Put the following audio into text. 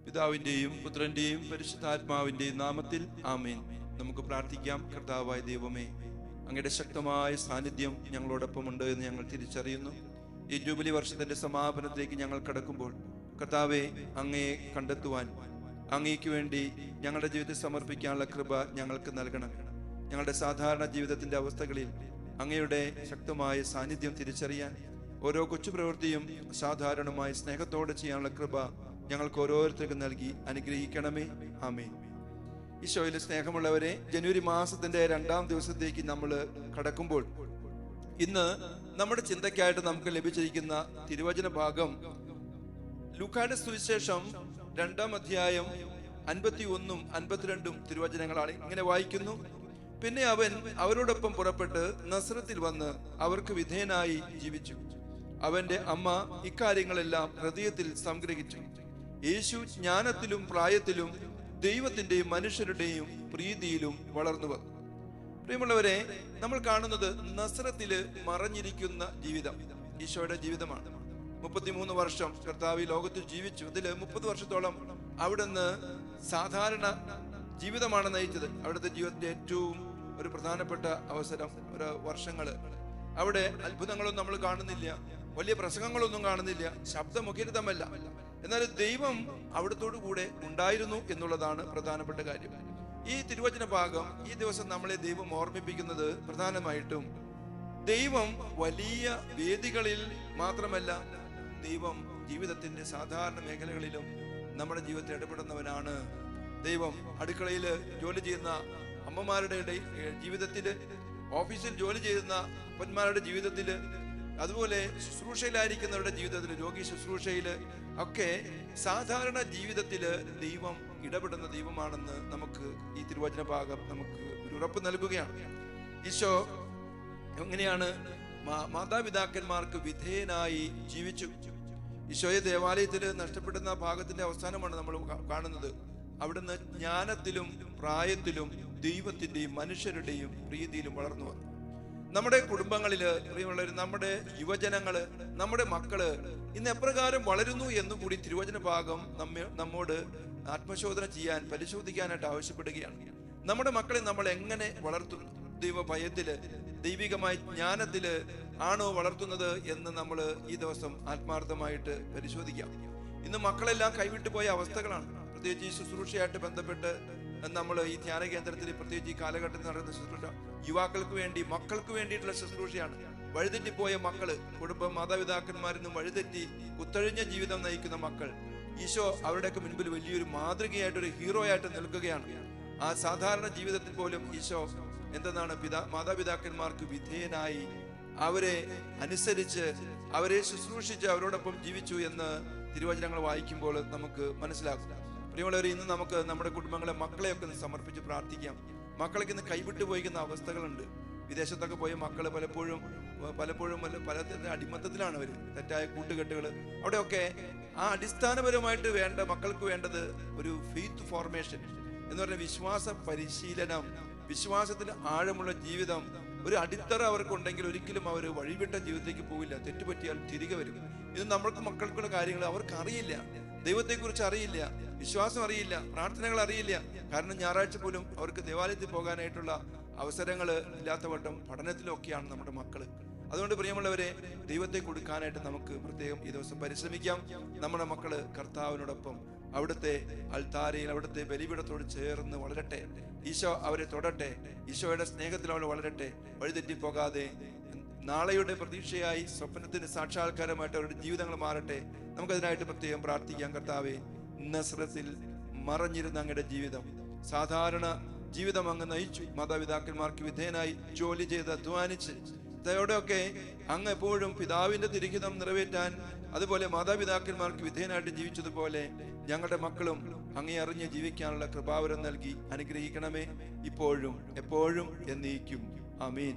പിതാവിന്റെയും പുത്രന്റെയും പരിശുദ്ധാത്മാവിന്റെയും നാമത്തിൽ ആമേൻ. നമുക്ക് പ്രാർത്ഥിക്കാം. കർത്താവായ ദൈവമേ, അങ്ങയുടെ ശക്തമായ സാന്നിധ്യം ഞങ്ങളോടൊപ്പം ഉണ്ട് എന്ന് ഞങ്ങൾ തിരിച്ചറിയുന്നു. ഈ ജൂബിലി വർഷത്തിന്റെ സമാപനത്തിലേക്ക് ഞങ്ങൾ കടക്കുമ്പോൾ കർത്താവെ, അങ്ങയെ കണ്ടെത്തുവാൻ, അങ്ങയ്ക്ക് വേണ്ടി ഞങ്ങളുടെ ജീവിതത്തെ സമർപ്പിക്കാനുള്ള കൃപ ഞങ്ങൾക്ക് നൽകണം. ഞങ്ങളുടെ സാധാരണ ജീവിതത്തിന്റെ അവസ്ഥകളിൽ അങ്ങയുടെ ശക്തമായ സാന്നിധ്യം തിരിച്ചറിയാൻ, ഓരോ കൊച്ചു പ്രവൃത്തിയും സാധാരണമായ സ്നേഹത്തോടെ ചെയ്യാനുള്ള കൃപ ഞങ്ങൾക്ക് ഓരോരുത്തർക്കും നൽകി അനുഗ്രഹിക്കണമേ. ആമേൻ. ഈശോയിലെ സ്നേഹമുള്ളവരെ, ജനുവരി മാസത്തിന്റെ 2-ാം ദിവസത്തേക്ക് നമ്മൾ കടക്കുമ്പോൾ ഇന്ന് നമ്മുടെ ചിന്തയ്ക്കായിട്ട് നമുക്ക് ലഭിച്ചിരിക്കുന്ന തിരുവചന ഭാഗം ലൂക്കായുടെ സുവിശേഷം 2-ാം അധ്യായം 51-ഉം 52-ഉം തിരുവചനങ്ങളാണ്. ഇങ്ങനെ വായിക്കുന്നു: പിന്നെ അവൻ അവരോടൊപ്പം പുറപ്പെട്ട് നസ്രത്തിൽ വന്ന് അവർക്ക് വിധേയനായി ജീവിച്ചു. അവന്റെ അമ്മ ഇക്കാര്യങ്ങളെല്ലാം ഹൃദയത്തിൽ സംഗ്രഹിച്ചു. യേശു ജ്ഞാനത്തിലും പ്രായത്തിലും ദൈവത്തിന്റെയും മനുഷ്യരുടെയും പ്രീതിയിലും വളർന്നു വന്നു. പ്രിയമുള്ളവരെ, നമ്മൾ കാണുന്നത് നസ്രത്തില് മറഞ്ഞിരിക്കുന്ന ജീവിതം ഈശോയുടെ ജീവിതമാണ്. 33 വർഷം കർത്താവ് ലോകത്തിൽ ജീവിച്ചു. അതിൽ 30 വർഷത്തോളം അവിടുന്ന് സാധാരണ ജീവിതമാണ് നയിച്ചത്. അവിടുത്തെ ജീവിതത്തിന്റെ ഏറ്റവും ഒരു പ്രധാനപ്പെട്ട ഒരു വർഷങ്ങള് അവിടെ അത്ഭുതങ്ങളൊന്നും നമ്മൾ കാണുന്നില്ല, വലിയ പ്രസംഗങ്ങളൊന്നും കാണുന്നില്ല, ശബ്ദമുഖരിതമല്ല. എന്നാൽ ദൈവം അവിടത്തോടു കൂടെ ഉണ്ടായിരുന്നു എന്നുള്ളതാണ് പ്രധാനപ്പെട്ട കാര്യം. ഈ തിരുവചന ഭാഗം ഈ ദിവസം നമ്മളെ ദൈവം ഓർമ്മിപ്പിക്കുന്നത് പ്രധാനമായിട്ടും ദൈവം വലിയ വേദികളിൽ മാത്രമല്ല, ദൈവം ജീവിതത്തിന്റെ സാധാരണ മേഖലകളിലും നമ്മുടെ ജീവിതത്തിൽ ഇടപെടുന്നവനാണ്. ദൈവം അടുക്കളയിൽ ജോലി ചെയ്യുന്ന അമ്മമാരുടെ ജീവിതത്തില്, ഓഫീസിൽ ജോലി ചെയ്യുന്ന അപ്പന്മാരുടെ ജീവിതത്തില്, അതുപോലെ ശുശ്രൂഷയിലായിരിക്കുന്നവരുടെ ജീവിതത്തില്, രോഗി ശുശ്രൂഷയില് ഒക്കെ സാധാരണ ജീവിതത്തില് ദൈവം ഇടപെടുന്ന ദൈവമാണെന്ന് നമുക്ക് ഈ തിരുവചന ഭാഗം നമുക്ക് ഒരു ഉറപ്പ് നൽകുകയാണ്. ഈശോ എങ്ങനെയാണ് മാതാപിതാക്കന്മാർക്ക് വിധേയനായി ജീവിച്ചു. ഈശോയെ ദേവാലയത്തിൽ നഷ്ടപ്പെടുന്ന ഭാഗത്തിന്റെ അവസാനമാണ് നമ്മൾ കാണുന്നത്. അവിടുന്ന് ജ്ഞാനത്തിലും പ്രായത്തിലും ദൈവത്തിന്റെയും മനുഷ്യരുടെയും പ്രീതിയിലും വളർന്നു വന്നു. നമ്മുടെ കുടുംബങ്ങളില്, പ്രിയമുള്ളവർ, നമ്മുടെ യുവജനങ്ങള്, നമ്മുടെ മക്കള് ഇന്ന് എപ്രകാരം വളരുന്നു എന്നും കൂടി തിരുവചന ഭാഗം നമ്മോട് ആത്മശോധന ചെയ്യാൻ, പരിശോധിക്കാനായിട്ട് ആവശ്യപ്പെടുകയാണ്. നമ്മുടെ മക്കളെ നമ്മൾ എങ്ങനെ വളർത്തുന്നു? ദൈവഭയത്തില്, ദൈവികമായ ജ്ഞാനത്തില് ആണോ വളർത്തുന്നത് എന്ന് നമ്മൾ ഈ ദിവസം ആത്മാർത്ഥമായിട്ട് പരിശോധിക്കാം. ഇന്ന് മക്കളെല്ലാം കൈവിട്ടു പോയ അവസ്ഥകളാണ്. പ്രത്യേകിച്ച് ഈ ശുശ്രൂഷയായിട്ട് ബന്ധപ്പെട്ട് നമ്മൾ ഈ ധ്യാന കേന്ദ്രത്തിൽ, പ്രത്യേകിച്ച് ഈ കാലഘട്ടത്തിൽ നടക്കുന്ന ശുശ്രൂഷ യുവാക്കൾക്ക് വേണ്ടി, മക്കൾക്ക് വേണ്ടിയിട്ടുള്ള ശുശ്രൂഷയാണ്. വഴിതെറ്റിപ്പോയ മക്കള്, കുടുംബം, മാതാപിതാക്കന്മാരിൽ നിന്നും വഴിതെറ്റി കുത്തഴിഞ്ഞ ജീവിതം നയിക്കുന്ന മക്കൾ, ഈശോ അവരുടെയൊക്കെ മുൻപിൽ വലിയൊരു മാതൃകയായിട്ടൊരു ഹീറോ ആയിട്ട് നിൽക്കുകയാണ്. ആ സാധാരണ ജീവിതത്തിൽ പോലും ഈശോ എന്തെന്നാണ് മാതാപിതാക്കന്മാർക്ക് വിധേയനായി, അവരെ അനുസരിച്ച്, അവരെ ശുശ്രൂഷിച്ച് അവരോടൊപ്പം ജീവിച്ചു എന്ന് തിരുവചനങ്ങൾ വായിക്കുമ്പോൾ നമുക്ക് മനസ്സിലാക്കും. പ്രിയമുള്ളവരെ, ഇന്ന് നമുക്ക് നമ്മുടെ കുടുംബങ്ങളെ, മക്കളെയൊക്കെ സമർപ്പിച്ച് പ്രാർത്ഥിക്കാം. മക്കളൊക്കെ ഇന്ന് കൈവിട്ടു പോയിക്കുന്ന അവസ്ഥകളുണ്ട്. വിദേശത്തൊക്കെ പോയ മക്കള് പലപ്പോഴും പല അടിമത്തത്തിലാണ് അവർ, തെറ്റായ കൂട്ടുകെട്ടുകൾ. അവിടെയൊക്കെ ആ അടിസ്ഥാനപരമായിട്ട് മക്കൾക്ക് വേണ്ടത് ഒരു ഫെയ്ത്ത് ഫോർമേഷൻ എന്ന് പറഞ്ഞ വിശ്വാസ പരിശീലനം, വിശ്വാസത്തിന് ആഴമുള്ള ജീവിതം, ഒരു അടിത്തറ അവർക്കുണ്ടെങ്കിൽ ഒരിക്കലും അവർ വഴിവിട്ട ജീവിതത്തിലേക്ക് പോവില്ല. തെറ്റുപറ്റിയാൽ തിരികെ വരും. ഇത് നമ്മൾക്ക് മക്കൾക്കുള്ള കാര്യങ്ങൾ അവർക്ക് അറിയില്ല, ദൈവത്തെക്കുറിച്ച് അറിയില്ല, വിശ്വാസം അറിയില്ല, പ്രാർത്ഥനകൾ അറിയില്ല. കാരണം ഞായറാഴ്ച പോലും അവർക്ക് ദേവാലയത്തിൽ പോകാനായിട്ടുള്ള അവസരങ്ങൾ ഇല്ലാത്ത വട്ടം പഠനത്തിലൊക്കെയാണ് നമ്മുടെ മക്കള്. അതുകൊണ്ട് പ്രിയമുള്ളവരെ, ദൈവത്തെ കൊടുക്കാനായിട്ട് നമുക്ക് പ്രത്യേകം ഈ ദിവസം പരിശ്രമിക്കാം. നമ്മുടെ മക്കള് കർത്താവിനോടൊപ്പം അവിടുത്തെ അൾത്താരയിൽ, അവിടുത്തെ ബലിപീഠത്തോട് ചേർന്ന് വളരട്ടെ. ഈശോ അവരെ തൊടട്ടെ, ഈശോയുടെ സ്നേഹത്തിൽ അവർ വളരട്ടെ. വഴിതെറ്റിപ്പോകാതെ നാളെയുടെ പ്രതീക്ഷയായി, സ്വപ്നത്തിന് സാക്ഷാത്കാരമായിട്ട് അവരുടെ ജീവിതങ്ങൾ മാറട്ടെ. നമുക്കതിനായിട്ട് പ്രത്യേകം പ്രാർത്ഥിക്കാം. കർത്താവേ, നസ്രത്തിൽ മറഞ്ഞിരുന്ന അങ്ങയുടെ ജീവിതം, സാധാരണ ജീവിതം അങ്ങ് നയിച്ചു. മാതാപിതാക്കന്മാർക്ക് വിധേയനായി ജോലി ചെയ്ത് അധ്വാനിച്ച് ഇതോടെയൊക്കെ അങ്ങ് എപ്പോഴും പിതാവിന്റെ തിരുഹിതം നിറവേറ്റാൻ, അതുപോലെ മാതാപിതാക്കന്മാർക്ക് വിധേയനായിട്ട് ജീവിച്ചതുപോലെ ഞങ്ങളുടെ മക്കളും അങ്ങേ അറിഞ്ഞ് ജീവിക്കാനുള്ള കൃപാവരം നൽകി അനുഗ്രഹിക്കണമേ, ഇപ്പോഴും എപ്പോഴും എന്നേക്കും. ആമേൻ.